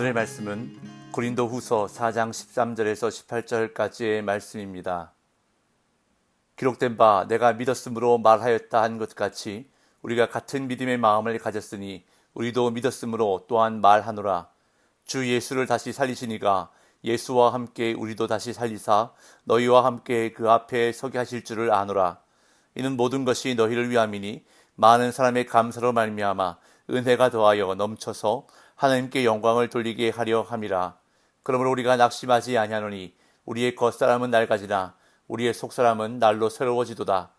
오늘의 말씀은 고린도후서 4장 13절에서 18절까지의 말씀입니다. 기록된 바 내가 믿었으므로 말하였다 한 것 같이 우리가 같은 믿음의 마음을 가졌으니 우리도 믿었으므로 또한 말하노라. 주 예수를 다시 살리시니가 예수와 함께 우리도 다시 살리사 너희와 함께 그 앞에 서게 하실 줄을 아노라. 이는 모든 것이 너희를 위함이니 많은 사람의 감사로 말미암아 은혜가 더하여 넘쳐서 하나님께 영광을 돌리게 하려 함이라. 그러므로 우리가 낙심하지 아니하노니 우리의 겉사람은 낡아지나 우리의 속사람은 날로 새로워지도다.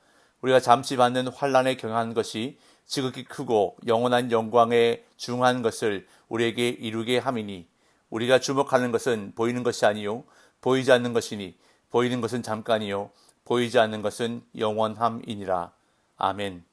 우리가 잠시 받는 환난에 경한 것이 지극히 크고 영원한 영광에 중한 것을 우리에게 이루게 함이니 우리가 주목하는 것은 보이는 것이 아니요 보이지 않는 것이니 보이는 것은 잠깐이요 보이지 않는 것은 영원함이니라. 아멘.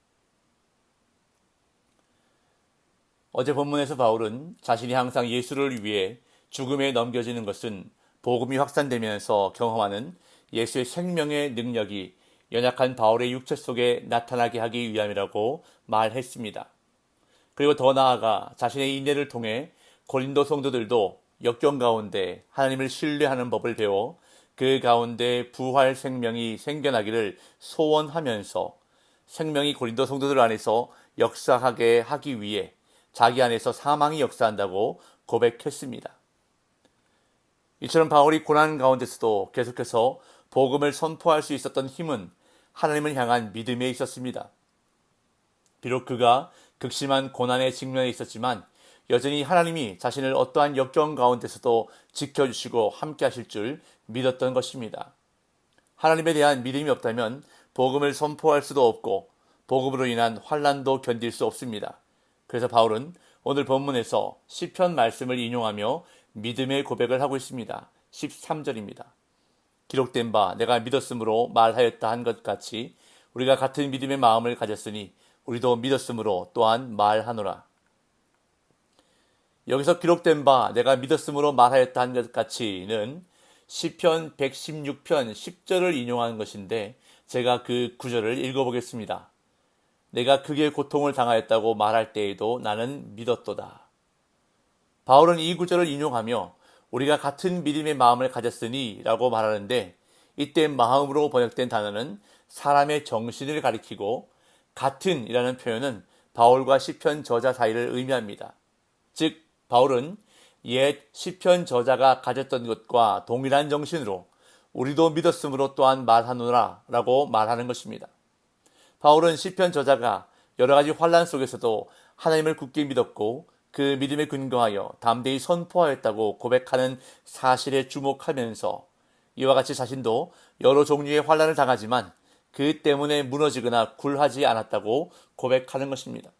어제 본문에서 바울은 자신이 항상 예수를 위해 죽음에 넘겨지는 것은 복음이 확산되면서 경험하는 예수의 생명의 능력이 연약한 바울의 육체 속에 나타나게 하기 위함이라고 말했습니다. 그리고 더 나아가 자신의 인내를 통해 고린도 성도들도 역경 가운데 하나님을 신뢰하는 법을 배워 그 가운데 부활 생명이 생겨나기를 소원하면서 생명이 고린도 성도들 안에서 역사하게 하기 위해 자기 안에서 사망이 역사한다고 고백했습니다. 이처럼 바울이 고난 가운데서도 계속해서 복음을 선포할 수 있었던 힘은 하나님을 향한 믿음에 있었습니다. 비록 그가 극심한 고난에 직면해 있었지만 여전히 하나님이 자신을 어떠한 역경 가운데서도 지켜주시고 함께 하실 줄 믿었던 것입니다. 하나님에 대한 믿음이 없다면 복음을 선포할 수도 없고 복음으로 인한 환난도 견딜 수 없습니다. 그래서 바울은 오늘 본문에서 시편 말씀을 인용하며 믿음의 고백을 하고 있습니다. 13절입니다. 기록된 바 내가 믿었으므로 말하였다 한 것 같이 우리가 같은 믿음의 마음을 가졌으니 우리도 믿었으므로 또한 말하노라. 여기서 기록된 바 내가 믿었으므로 말하였다 한 것 같이는 시편 116편 10절을 인용하는 것인데 제가 그 구절을 읽어보겠습니다. 내가 크게 고통을 당하였다고 말할 때에도 나는 믿었도다. 바울은 이 구절을 인용하며 우리가 같은 믿음의 마음을 가졌으니 라고 말하는데 이때 마음으로 번역된 단어는 사람의 정신을 가리키고 같은 이라는 표현은 바울과 시편 저자 사이를 의미합니다. 즉 바울은 옛 시편 저자가 가졌던 것과 동일한 정신으로 우리도 믿었으므로 또한 말하노라 라고 말하는 것입니다. 바울은 시편 저자가 여러 가지 환난 속에서도 하나님을 굳게 믿었고 그 믿음에 근거하여 담대히 선포하였다고 고백하는 사실에 주목하면서 이와 같이 자신도 여러 종류의 환난을 당하지만 그 때문에 무너지거나 굴하지 않았다고 고백하는 것입니다.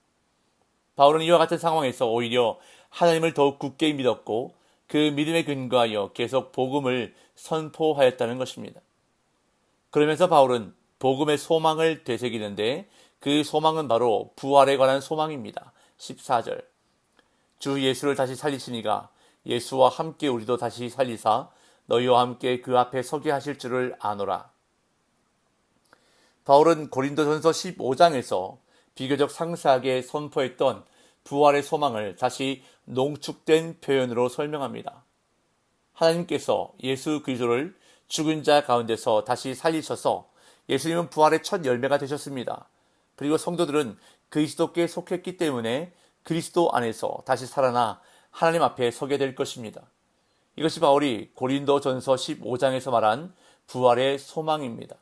바울은 이와 같은 상황에서 오히려 하나님을 더욱 굳게 믿었고 그 믿음에 근거하여 계속 복음을 선포하였다는 것입니다. 그러면서 바울은 복음의 소망을 되새기는데 그 소망은 바로 부활에 관한 소망입니다. 14절 주 예수를 다시 살리시니가 예수와 함께 우리도 다시 살리사 너희와 함께 그 앞에 서게 하실 줄을 아노라. 바울은 고린도전서 15장에서 비교적 상세하게 선포했던 부활의 소망을 다시 농축된 표현으로 설명합니다. 하나님께서 예수 그리스도를 죽은 자 가운데서 다시 살리셔서 예수님은 부활의 첫 열매가 되셨습니다. 그리고 성도들은 그리스도께 속했기 때문에 그리스도 안에서 다시 살아나 하나님 앞에 서게 될 것입니다. 이것이 바울이 고린도전서 15장에서 말한 부활의 소망입니다.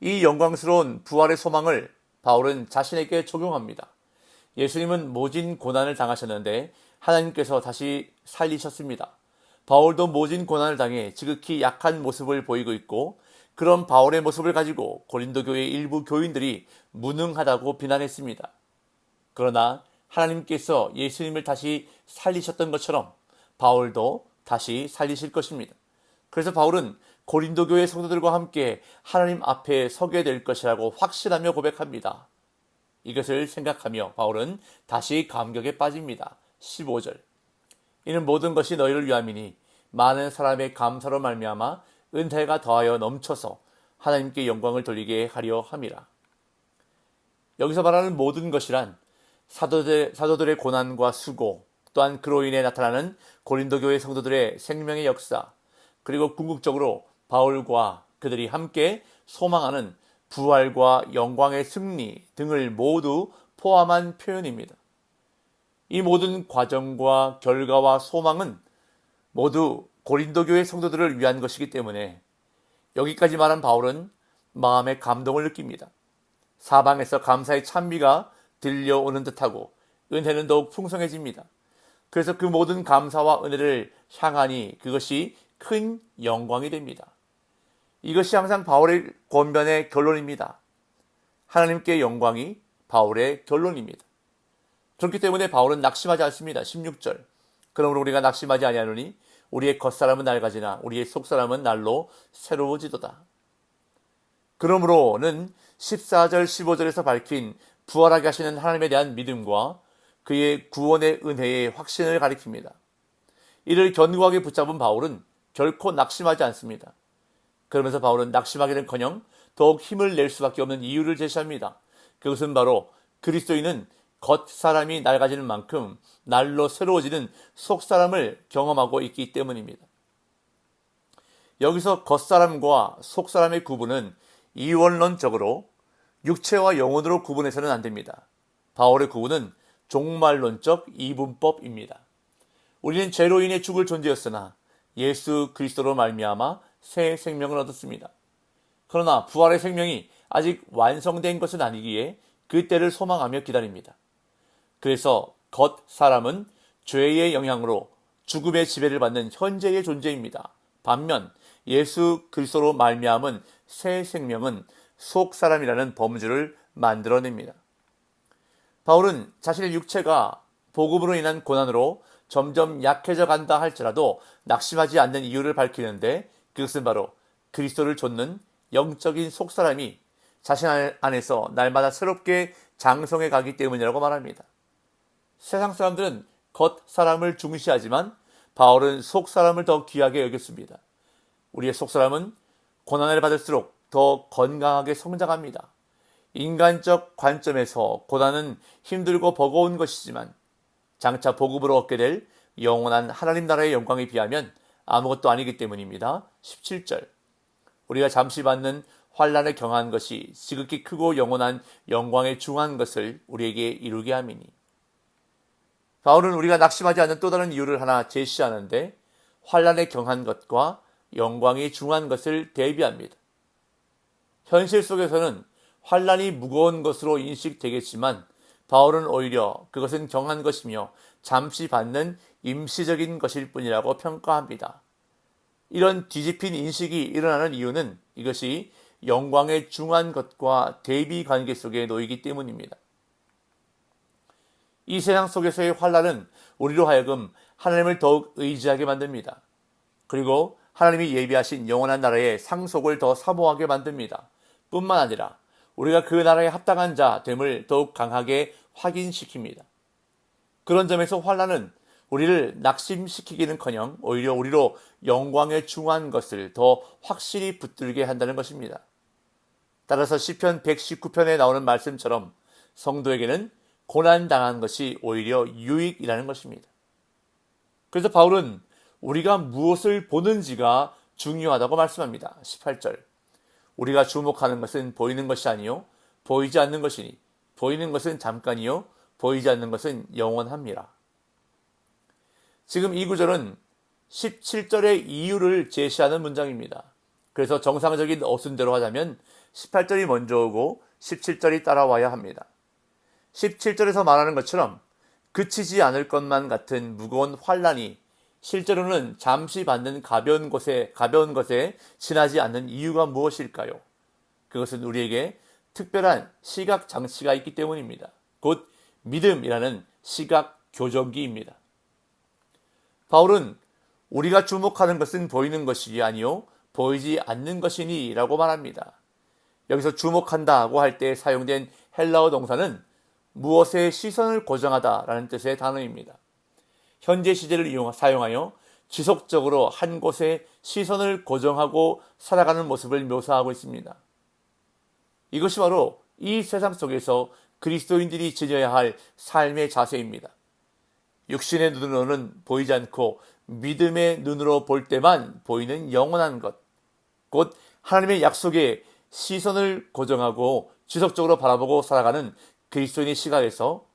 이 영광스러운 부활의 소망을 바울은 자신에게 적용합니다. 예수님은 모진 고난을 당하셨는데 하나님께서 다시 살리셨습니다. 바울도 모진 고난을 당해 지극히 약한 모습을 보이고 있고 그런 바울의 모습을 가지고 고린도 교회의 일부 교인들이 무능하다고 비난했습니다. 그러나 하나님께서 예수님을 다시 살리셨던 것처럼 바울도 다시 살리실 것입니다. 그래서 바울은 고린도 교회 성도들과 함께 하나님 앞에 서게 될 것이라고 확신하며 고백합니다. 이것을 생각하며 바울은 다시 감격에 빠집니다. 15절 이는 모든 것이 너희를 위함이니 많은 사람의 감사로 말미암아 은혜가 더하여 넘쳐서 하나님께 영광을 돌리게 하려 함이라. 여기서 말하는 모든 것이란 사도들의 고난과 수고, 또한 그로 인해 나타나는 고린도 교회 성도들의 생명의 역사, 그리고 궁극적으로 바울과 그들이 함께 소망하는 부활과 영광의 승리 등을 모두 포함한 표현입니다. 이 모든 과정과 결과와 소망은 모두 고린도 교회 성도들을 위한 것이기 때문에 여기까지 말한 바울은 마음의 감동을 느낍니다. 사방에서 감사의 찬미가 들려오는 듯하고 은혜는 더욱 풍성해집니다. 그래서 그 모든 감사와 은혜를 향하니 그것이 큰 영광이 됩니다. 이것이 항상 바울의 권면의 결론입니다. 하나님께 영광이 바울의 결론입니다. 그렇기 때문에 바울은 낙심하지 않습니다. 16절. 그러므로 우리가 낙심하지 아니하노니 우리의 겉사람은 낡아지나 우리의 속사람은 날로 새로워지도다. 그러므로는 14절 15절에서 밝힌 부활하게 하시는 하나님에 대한 믿음과 그의 구원의 은혜의 확신을 가리킵니다. 이를 견고하게 붙잡은 바울은 결코 낙심하지 않습니다. 그러면서 바울은 낙심하기는커녕 더욱 힘을 낼 수밖에 없는 이유를 제시합니다. 그것은 바로 그리스도인은 겉사람이 낡아지는 만큼 날로 새로워지는 속사람을 경험하고 있기 때문입니다. 여기서 겉사람과 속사람의 구분은 이원론적으로 육체와 영혼으로 구분해서는 안 됩니다. 바울의 구분은 종말론적 이분법입니다. 우리는 죄로 인해 죽을 존재였으나 예수 그리스도로 말미암아 새 생명을 얻었습니다. 그러나 부활의 생명이 아직 완성된 것은 아니기에 그 때를 소망하며 기다립니다. 그래서 겉사람은 죄의 영향으로 죽음의 지배를 받는 현재의 존재입니다. 반면 예수 그리스도로 말미암은 새 생명은 속사람이라는 범주를 만들어냅니다. 바울은 자신의 육체가 복음으로 인한 고난으로 점점 약해져 간다 할지라도 낙심하지 않는 이유를 밝히는데 그것은 바로 그리스도를 좇는 영적인 속사람이 자신 안에서 날마다 새롭게 장성해 가기 때문이라고 말합니다. 세상 사람들은 겉사람을 중시하지만 바울은 속사람을 더 귀하게 여겼습니다. 우리의 속사람은 고난을 받을수록 더 건강하게 성장합니다. 인간적 관점에서 고난은 힘들고 버거운 것이지만 장차 복음으로 얻게 될 영원한 하나님 나라의 영광에 비하면 아무것도 아니기 때문입니다. 17절. 우리가 잠시 받는 환난에 경한 것이 지극히 크고 영원한 영광에 중한 것을 우리에게 이루게 함이니. 바울은 우리가 낙심하지 않는 또 다른 이유를 하나 제시하는데 환난에 경한 것과 영광이 중한 것을 대비합니다. 현실 속에서는 환난이 무거운 것으로 인식되겠지만 바울은 오히려 그것은 경한 것이며 잠시 받는 임시적인 것일 뿐이라고 평가합니다. 이런 뒤집힌 인식이 일어나는 이유는 이것이 영광에 중한 것과 대비 관계 속에 놓이기 때문입니다. 이 세상 속에서의 환난은 우리로 하여금 하나님을 더욱 의지하게 만듭니다. 그리고 하나님이 예비하신 영원한 나라의 상속을 더 사모하게 만듭니다. 뿐만 아니라 우리가 그 나라에 합당한 자 됨을 더욱 강하게 확인시킵니다. 그런 점에서 환난은 우리를 낙심시키기는커녕 오히려 우리로 영광에 중한 것을 더 확실히 붙들게 한다는 것입니다. 따라서 시편 119편에 나오는 말씀처럼 성도에게는 고난당한 것이 오히려 유익이라는 것입니다. 그래서 바울은 우리가 무엇을 보는지가 중요하다고 말씀합니다. 18절. 우리가 주목하는 것은 보이는 것이 아니요 보이지 않는 것이니 보이는 것은 잠깐이요 보이지 않는 것은 영원합니다. 지금 이 구절은 17절의 이유를 제시하는 문장입니다. 그래서 정상적인 어순대로 하자면 18절이 먼저 오고 17절이 따라와야 합니다. 17절에서 말하는 것처럼 그치지 않을 것만 같은 무거운 환난이 실제로는 잠시 받는 가벼운 것에 지나지 않는 이유가 무엇일까요? 그것은 우리에게 특별한 시각 장치가 있기 때문입니다. 곧 믿음이라는 시각 교정기입니다. 바울은 우리가 주목하는 것은 보이는 것이 아니요 보이지 않는 것이니 라고 말합니다. 여기서 주목한다고 할 때 사용된 헬라어 동사는 무엇에 시선을 고정하다 라는 뜻의 단어입니다. 현재 시제를 사용하여 지속적으로 한 곳에 시선을 고정하고 살아가는 모습을 묘사하고 있습니다. 이것이 바로 이 세상 속에서 그리스도인들이 지녀야 할 삶의 자세입니다. 육신의 눈으로는 보이지 않고 믿음의 눈으로 볼 때만 보이는 영원한 것, 곧 하나님의 약속에 시선을 고정하고 지속적으로 바라보고 살아가는 그리스도인의 시각에서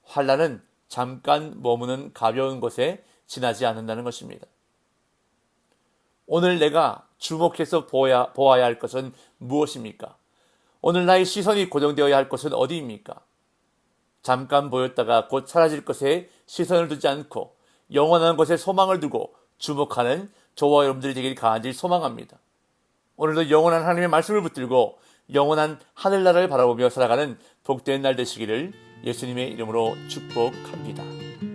환난은 잠깐 머무는 가벼운 것에 지나지 않는다는 것입니다. 오늘 내가 주목해서 보아야 할 것은 무엇입니까? 오늘 나의 시선이 고정되어야 할 것은 어디입니까? 잠깐 보였다가 곧 사라질 것에 시선을 두지 않고 영원한 것에 소망을 두고 주목하는 저와 여러분들이 되길 간절히 소망합니다. 오늘도 영원한 하나님의 말씀을 붙들고 영원한 하늘나라를 바라보며 살아가는 복된 날 되시기를 예수님의 이름으로 축복합니다.